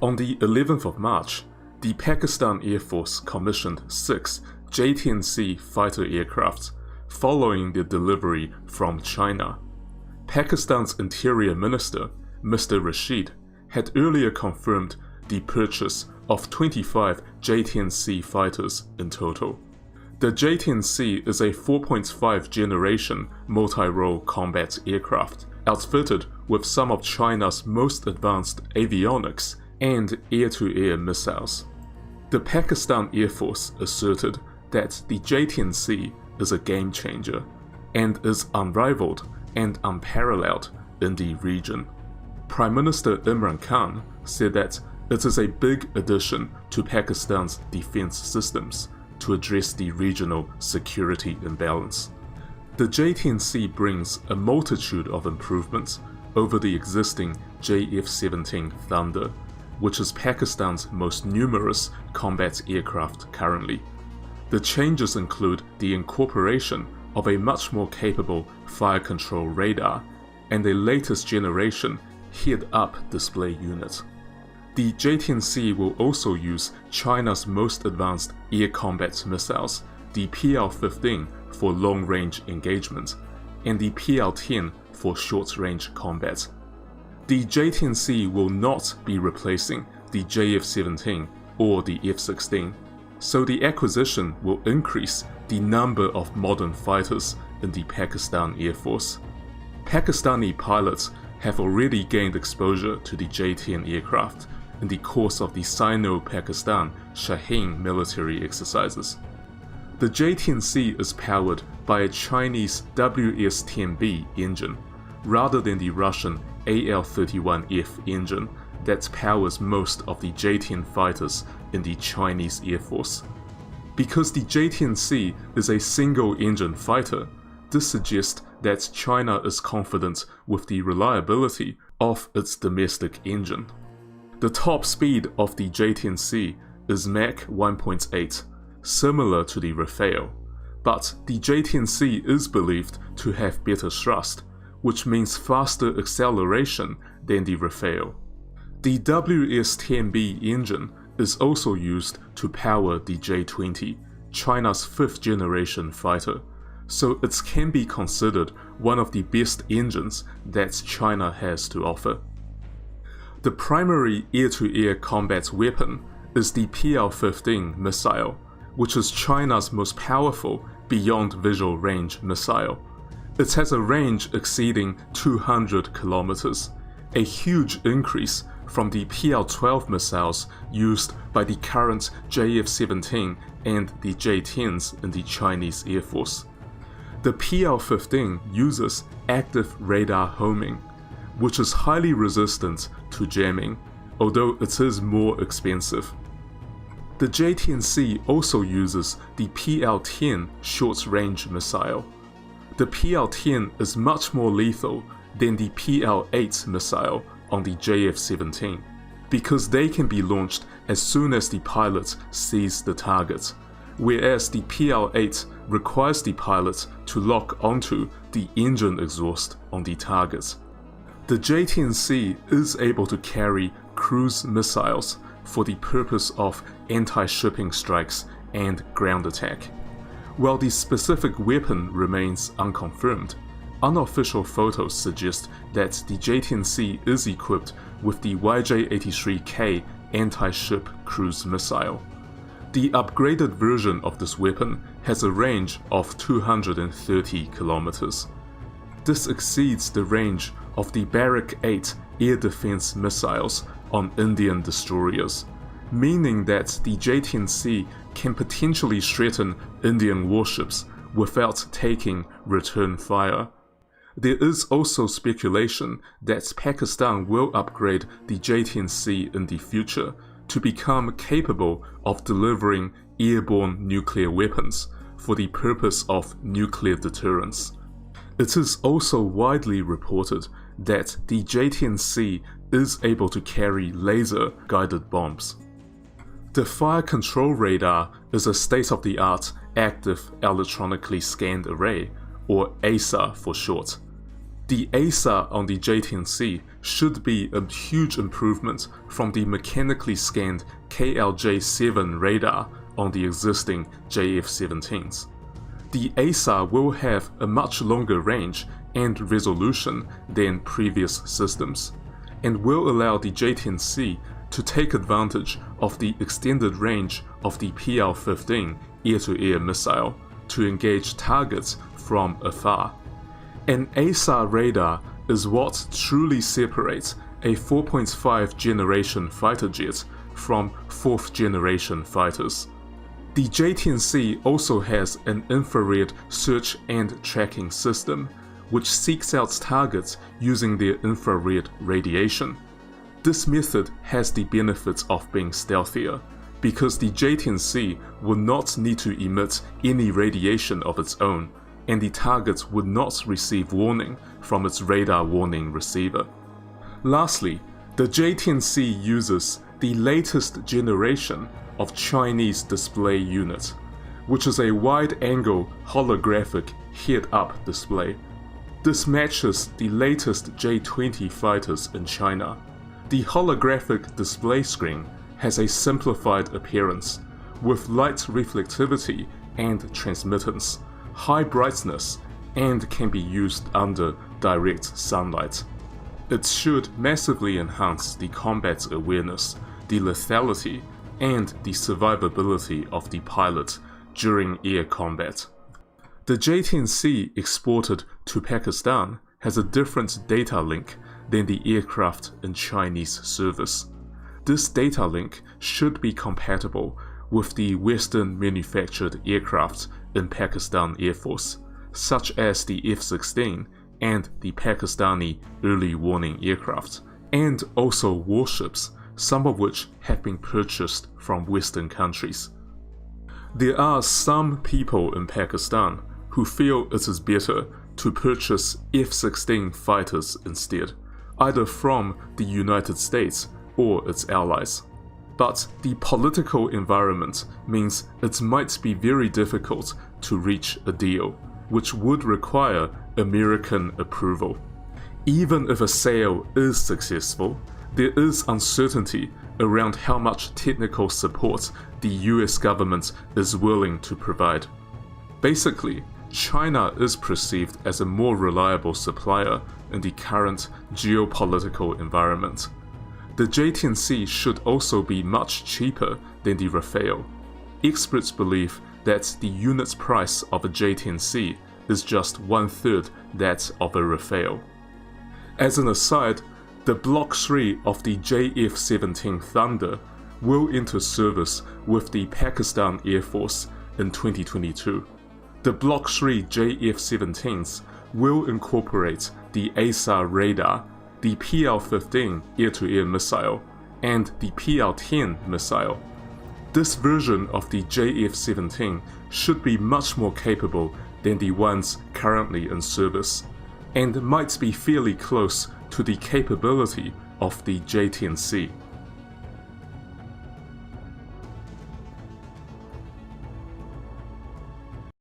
On the 11th of March, the Pakistan Air Force commissioned 6 J-10C fighter aircraft following their delivery from China. Pakistan's Interior Minister, Mr. Rashid, had earlier confirmed the purchase of 25 J-10C fighters in total. The J-10C is a 4.5 generation multi-role combat aircraft, outfitted with some of China's most advanced avionics and air-to-air missiles. The Pakistan Air Force asserted that the J-10C is a game changer and is unrivaled and unparalleled in the region. Prime Minister Imran Khan said that it is a big addition to Pakistan's defense systems to address the regional security imbalance. The J-10C brings a multitude of improvements over the existing JF-17 Thunder, which is Pakistan's most numerous combat aircraft currently. The changes include the incorporation of a much more capable fire control radar and a latest generation head-up display unit. The J-10C will also use China's most advanced air combat missiles, the PL-15 for long-range engagement, and the PL-10 for short-range combat. The J-10C will not be replacing the JF-17 or the F-16, so the acquisition will increase the number of modern fighters in the Pakistan Air Force. Pakistani pilots have already gained exposure to the J-10 aircraft in the course of the Sino-Pakistan Shaheen military exercises. The J-10C is powered by a Chinese WS-10B engine, rather than the Russian AL-31F engine that powers most of the J-10 fighters in the Chinese Air Force. Because the J-10C is a single-engine fighter, this suggests that China is confident with the reliability of its domestic engine. The top speed of the J-10C is Mach 1.8, similar to the Rafale, but the J-10C is believed to have better thrust, which means faster acceleration than the Rafale. The WS-10B engine is also used to power the J-20, China's 5th generation fighter, so it can be considered one of the best engines that China has to offer. The primary air-to-air combat weapon is the PL-15 missile, which is China's most powerful beyond visual range missile. It has a range exceeding 200 kilometers, a huge increase from the PL-12 missiles used by the current JF-17 and the J-10s in the Chinese Air Force. The PL-15 uses active radar homing, which is highly resistant to jamming, although it is more expensive. The J-10C also uses the PL-10 short-range missile. The PL-10 is much more lethal than the PL-8 missile on the JF-17, because they can be launched as soon as the pilot sees the target, whereas the PL-8 requires the pilot to lock onto the engine exhaust on the target. The J-10C is able to carry cruise missiles for the purpose of anti-shipping strikes and ground attack. While the specific weapon remains unconfirmed, unofficial photos suggest that the J-10C is equipped with the YJ-83K anti-ship cruise missile. The upgraded version of this weapon has a range of 230 kilometers. This exceeds the range of the Barrack 8 air defense missiles on Indian destroyers, meaning that the J-10C can potentially threaten Indian warships without taking return fire. There is also speculation that Pakistan will upgrade the J-10C in the future to become capable of delivering airborne nuclear weapons for the purpose of nuclear deterrence. It is also widely reported that the J-10C is able to carry laser-guided bombs. The Fire Control Radar is a state-of-the-art active electronically scanned array, or ASA for short. The ASAR on the J-10C should be a huge improvement from the mechanically scanned KLJ-7 radar on the existing JF-17s. The ASAR will have a much longer range and resolution than previous systems, and will allow the J-10C to take advantage of the extended range of the PL-15 air-to-air missile to engage targets from afar. An ASAR radar is what truly separates a 4.5 generation fighter jet from 4th generation fighters. The J-10C also has an infrared search and tracking system, which seeks out targets using their infrared radiation. This method has the benefits of being stealthier, because the J-10C will not need to emit any radiation of its own, and the target would not receive warning from its radar warning receiver. Lastly, the J-10C uses the latest generation of Chinese display unit, which is a wide-angle holographic head-up display. This matches the latest J-20 fighters in China. The holographic display screen has a simplified appearance, with light reflectivity and transmittance, high brightness, and can be used under direct sunlight. It should massively enhance the combat awareness, the lethality, and the survivability of the pilot during air combat. The J-10C exported to Pakistan has a different data link than the aircraft in Chinese service. This data link should be compatible with the Western manufactured aircraft in Pakistan Air Force, such as the F-16 and the Pakistani early warning aircraft, and also warships, some of which have been purchased from Western countries. There are some people in Pakistan who feel it is better to purchase F-16 fighters instead, either from the United States or its allies. But the political environment means it might be very difficult to reach a deal, which would require American approval. Even if a sale is successful, there is uncertainty around how much technical support the US government is willing to provide. Basically, China is perceived as a more reliable supplier in the current geopolitical environment. The J-10C should also be much cheaper than the Rafale. Experts believe that the unit price of a J-10C is just 1/3 that of a Rafale. As an aside, the Block 3 of the JF-17 Thunder will enter service with the Pakistan Air Force in 2022. The Block 3 JF-17s will incorporate the ASAR radar, the PL-15 air-to-air missile, and the PL-10 missile. This version of the JF-17 should be much more capable than the ones currently in service, and might be fairly close to the capability of the J-10C.